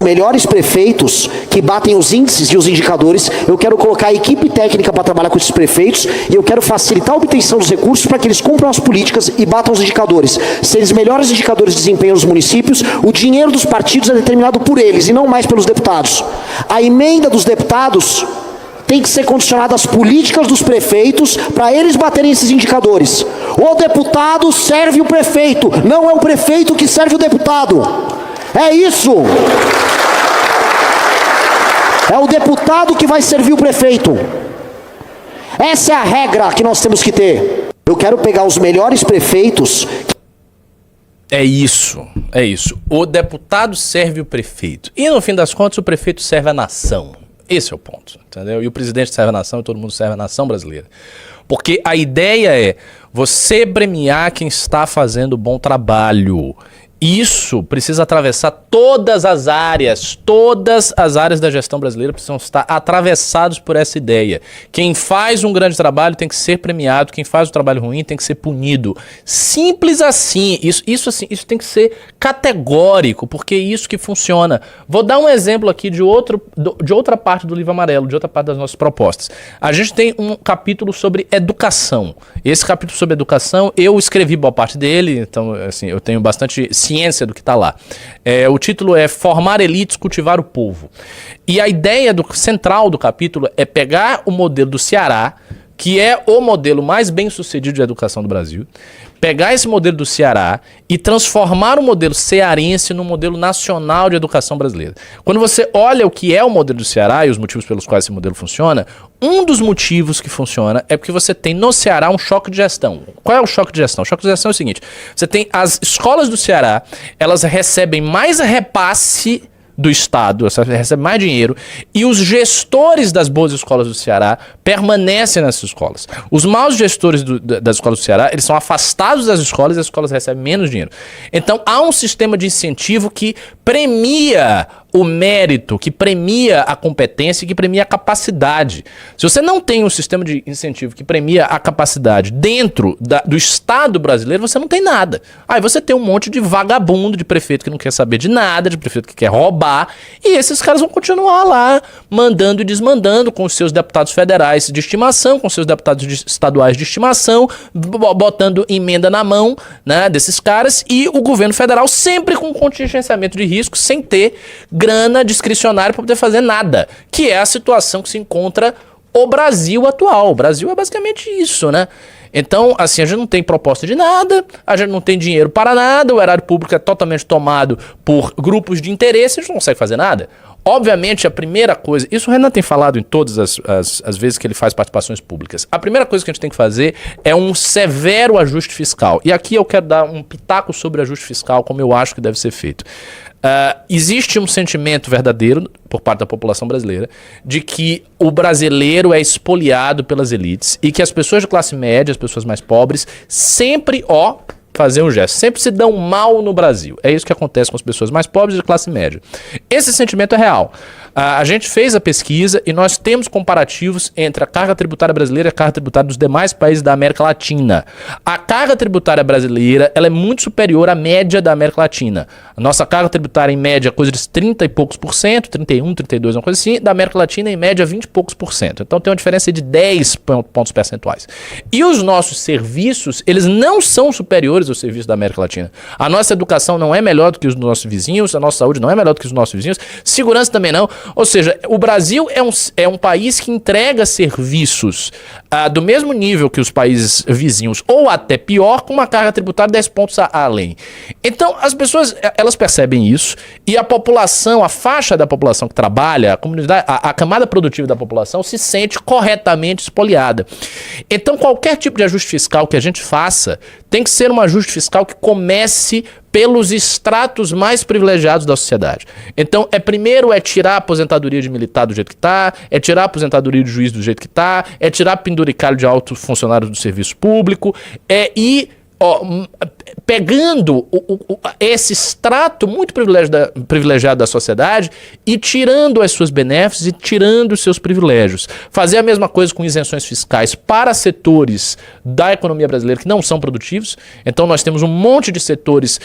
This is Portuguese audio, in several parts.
melhores prefeitos que batem os índices e os indicadores, eu quero colocar a equipe técnica para trabalhar com esses prefeitos e eu quero facilitar a obtenção dos recursos para que eles cumpram as políticas e batam os indicadores. Se eles melhores indicadores de desempenho nos municípios, o dinheiro dos partidos é determinado por eles e não mais pelos deputados. A emenda dos deputados tem que ser condicionada às políticas dos prefeitos para eles baterem esses indicadores. O deputado serve o prefeito, não é o prefeito que serve o deputado. É isso. É o deputado que vai servir o prefeito. Essa é a regra que nós temos que ter. Eu quero pegar os melhores prefeitos. É isso, é isso. O deputado serve o prefeito. E no fim das contas, o prefeito serve a nação. Esse é o ponto, entendeu? E o presidente serve a nação e todo mundo serve a nação brasileira. Porque a ideia é você premiar quem está fazendo bom trabalho. Isso precisa atravessar todas as áreas da gestão brasileira precisam estar atravessados por essa ideia. Quem faz um grande trabalho tem que ser premiado, quem faz um trabalho ruim tem que ser punido. Simples assim. Isso tem que ser categórico, porque é isso que funciona. Vou dar um exemplo aqui de outra parte do livro amarelo, de outra parte das nossas propostas. A gente tem um capítulo sobre educação. Esse capítulo sobre educação, eu escrevi boa parte dele, então assim, eu tenho bastante ciência do que está lá. O título é Formar Elites, Cultivar o Povo. E a ideia central do capítulo é pegar o modelo do Ceará, que é o modelo mais bem sucedido de educação do Brasil, pegar esse modelo do Ceará e transformar o modelo cearense no modelo nacional de educação brasileira. Quando você olha o que é o modelo do Ceará e os motivos pelos quais esse modelo funciona, um dos motivos que funciona é porque você tem no Ceará um choque de gestão. Qual é o choque de gestão? O choque de gestão é o seguinte: você tem as escolas do Ceará, elas recebem mais repasse do Estado, você recebe mais dinheiro, e os gestores das boas escolas do Ceará permanecem nessas escolas. Os maus gestores das escolas do Ceará, eles são afastados das escolas e as escolas recebem menos dinheiro. Então há um sistema de incentivo que premia o mérito, que premia a competência e que premia a capacidade. Se você não tem um sistema de incentivo que premia a capacidade dentro do Estado brasileiro, você não tem nada. Aí você tem um monte de vagabundo, de prefeito que não quer saber de nada, de prefeito que quer roubar, e esses caras vão continuar lá, mandando e desmandando com os seus deputados federais de estimação, com os seus deputados estaduais de estimação, botando emenda na mão, né, desses caras, e o governo federal sempre com contingenciamento de risco, sem ter grana discricionária para poder fazer nada, que é a situação que se encontra o Brasil atual. O Brasil é basicamente isso, né? Então, assim, a gente não tem proposta de nada, a gente não tem dinheiro para nada, o erário público é totalmente tomado por grupos de interesse, a gente não consegue fazer nada. Obviamente, a primeira coisa, isso o Renan tem falado em todas as vezes que ele faz participações públicas, a primeira coisa que a gente tem que fazer é um severo ajuste fiscal. E aqui eu quero dar um pitaco sobre ajuste fiscal, como eu acho que deve ser feito. Existe um sentimento verdadeiro por parte da população brasileira de que o brasileiro é expoliado pelas elites e que as pessoas de classe média, as pessoas mais pobres, sempre, fazer um gesto, sempre se dão mal no Brasil. É isso que acontece com as pessoas mais pobres de classe média. Esse sentimento é real. A gente fez a pesquisa e nós temos comparativos entre a carga tributária brasileira e a carga tributária dos demais países da América Latina. A carga tributária brasileira, ela é muito superior à média da América Latina. A nossa carga tributária, em média, é coisa de 30 e poucos por cento, 31, 32, uma coisa assim. Da América Latina, em média, 20 e poucos por cento. Então tem uma diferença de 10 pontos percentuais. E os nossos serviços, eles não são superiores aos serviços da América Latina. A nossa educação não é melhor do que os dos nossos vizinhos, a nossa saúde não é melhor do que os nossos vizinhos, segurança também não. Ou seja, o Brasil é um país que entrega serviços do mesmo nível que os países vizinhos, ou até pior, com uma carga tributária 10 pontos além. Então, as pessoas, elas percebem isso, e a população, a faixa da população que trabalha, a comunidade, a camada produtiva da população se sente corretamente espoliada. Então, qualquer tipo de ajuste fiscal que a gente faça, tem que ser um ajuste fiscal que comece pelos estratos mais privilegiados da sociedade. Então, primeiro é tirar a aposentadoria de militar do jeito que está, é tirar a aposentadoria de juiz do jeito que está, é tirar penduricalho de altos funcionários do serviço público, pegando esse extrato muito privilegiado da sociedade e tirando as suas benefícios e tirando os seus privilégios. Fazer a mesma coisa com isenções fiscais para setores da economia brasileira que não são produtivos. Então nós temos um monte de setores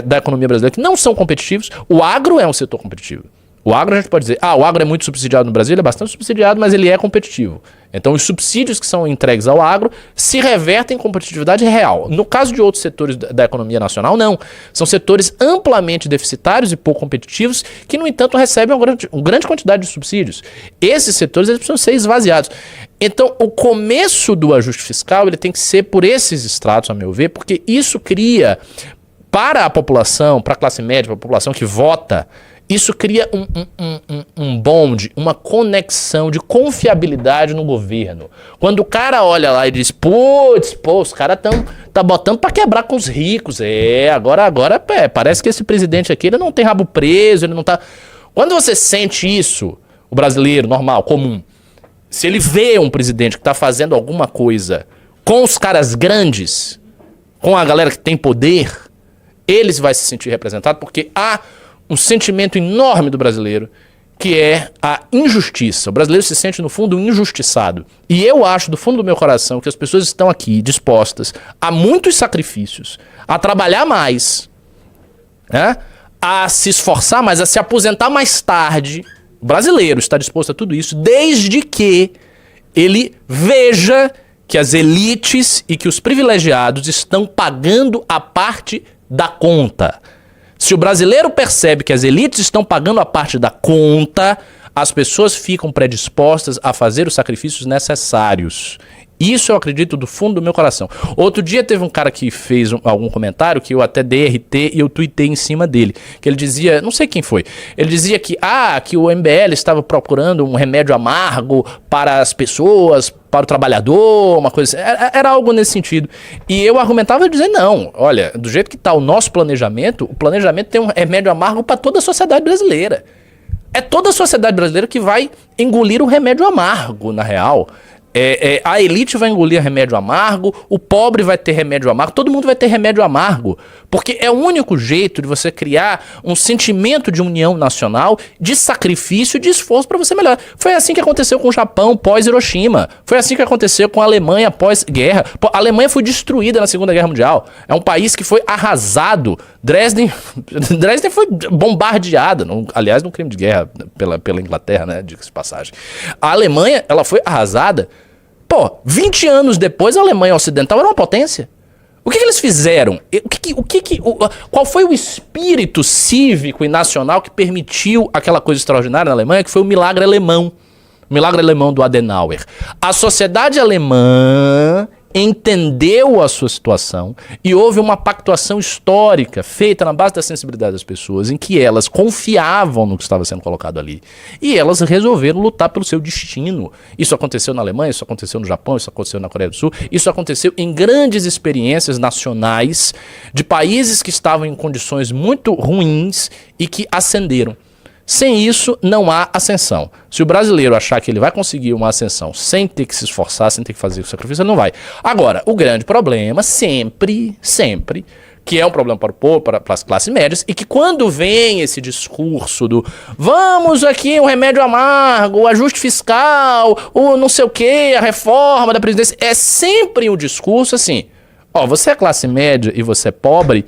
da economia brasileira que não são competitivos. O agro é um setor competitivo. O agro a gente pode dizer, o agro é muito subsidiado no Brasil, ele é bastante subsidiado, mas ele é competitivo. Então os subsídios que são entregues ao agro se revertem em competitividade real. No caso de outros setores da economia nacional, não. São setores amplamente deficitários e pouco competitivos que, no entanto, recebem uma grande quantidade de subsídios. Esses setores eles precisam ser esvaziados. Então o começo do ajuste fiscal ele tem que ser por esses estratos, a meu ver, porque isso cria para a população, para a classe média, para a população que vota, isso cria um bonde, uma conexão de confiabilidade no governo. Quando o cara olha lá e diz, putz, os caras tá botando pra quebrar com os ricos. Agora parece que esse presidente aqui ele não tem rabo preso, ele não tá... Quando você sente isso, o brasileiro normal, comum, se ele vê um presidente que tá fazendo alguma coisa com os caras grandes, com a galera que tem poder, eles vai se sentir representado porque há um sentimento enorme do brasileiro, que é a injustiça. O brasileiro se sente, no fundo, injustiçado. E eu acho, do fundo do meu coração, que as pessoas estão aqui dispostas a muitos sacrifícios, a trabalhar mais, né? A se esforçar mais, a se aposentar mais tarde. O brasileiro está disposto a tudo isso, desde que ele veja que as elites e que os privilegiados estão pagando a parte da conta. Se o brasileiro percebe que as elites estão pagando a parte da conta, as pessoas ficam predispostas a fazer os sacrifícios necessários. Isso eu acredito do fundo do meu coração. Outro dia teve um cara que fez algum comentário que eu até dei RT e eu tuitei em cima dele. Que ele dizia, não sei quem foi, ele dizia que o MBL estava procurando um remédio amargo para as pessoas, para o trabalhador, uma coisa assim. Era algo nesse sentido. E eu argumentava dizendo, não, olha, do jeito que está o nosso planejamento, o planejamento tem um remédio amargo para toda a sociedade brasileira. É toda a sociedade brasileira que vai engolir o remédio amargo, na real. A elite vai engolir remédio amargo, o pobre vai ter remédio amargo, todo mundo vai ter remédio amargo, porque é o único jeito de você criar um sentimento de união nacional, de sacrifício, de esforço para você melhorar. Foi assim que aconteceu com o Japão pós-Hiroshima, foi assim que aconteceu com a Alemanha pós-guerra. A Alemanha foi destruída na Segunda Guerra Mundial, é um país que foi arrasado. Dresden foi bombardeada, aliás, num crime de guerra pela Inglaterra, né, diga-se de passagem. A Alemanha, ela foi arrasada. 20 anos depois a Alemanha Ocidental era uma potência. O que eles fizeram? Qual foi o espírito cívico e nacional que permitiu aquela coisa extraordinária na Alemanha, que foi o milagre alemão? O milagre alemão do Adenauer. A sociedade alemã entendeu a sua situação e houve uma pactuação histórica feita na base da sensibilidade das pessoas, em que elas confiavam no que estava sendo colocado ali. E elas resolveram lutar pelo seu destino. Isso aconteceu na Alemanha, isso aconteceu no Japão, isso aconteceu na Coreia do Sul, isso aconteceu em grandes experiências nacionais de países que estavam em condições muito ruins e que ascenderam. Sem isso, não há ascensão. Se o brasileiro achar que ele vai conseguir uma ascensão sem ter que se esforçar, sem ter que fazer o sacrifício, ele não vai. Agora, o grande problema, sempre, que é um problema para o povo, para as classes médias, e que quando vem esse discurso do vamos aqui, um remédio amargo, o ajuste fiscal, o não sei o que, a reforma da Previdência, é sempre um discurso assim, você é classe média e você é pobre,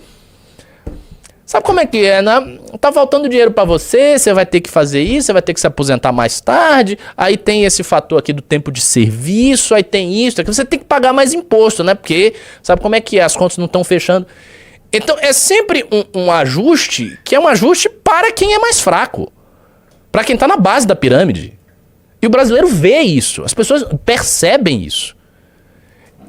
sabe como é que é, né? Tá faltando dinheiro pra você, você vai ter que fazer isso, você vai ter que se aposentar mais tarde, aí tem esse fator aqui do tempo de serviço, aí tem isso, você tem que pagar mais imposto, né? Porque sabe como é que é, as contas não estão fechando. Então é sempre um ajuste, que é um ajuste para quem é mais fraco, para quem tá na base da pirâmide. E o brasileiro vê isso, as pessoas percebem isso.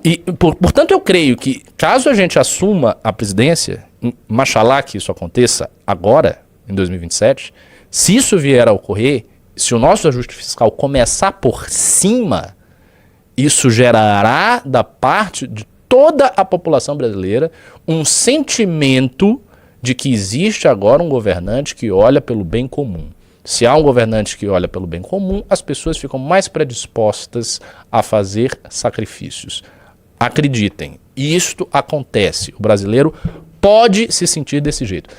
E, portanto, eu creio que, caso a gente assuma a presidência, machalá que isso aconteça agora, em 2027, se isso vier a ocorrer, se o nosso ajuste fiscal começar por cima, isso gerará da parte de toda a população brasileira um sentimento de que existe agora um governante que olha pelo bem comum. Se há um governante que olha pelo bem comum, as pessoas ficam mais predispostas a fazer sacrifícios. Acreditem, E isto acontece. O brasileiro pode se sentir desse jeito.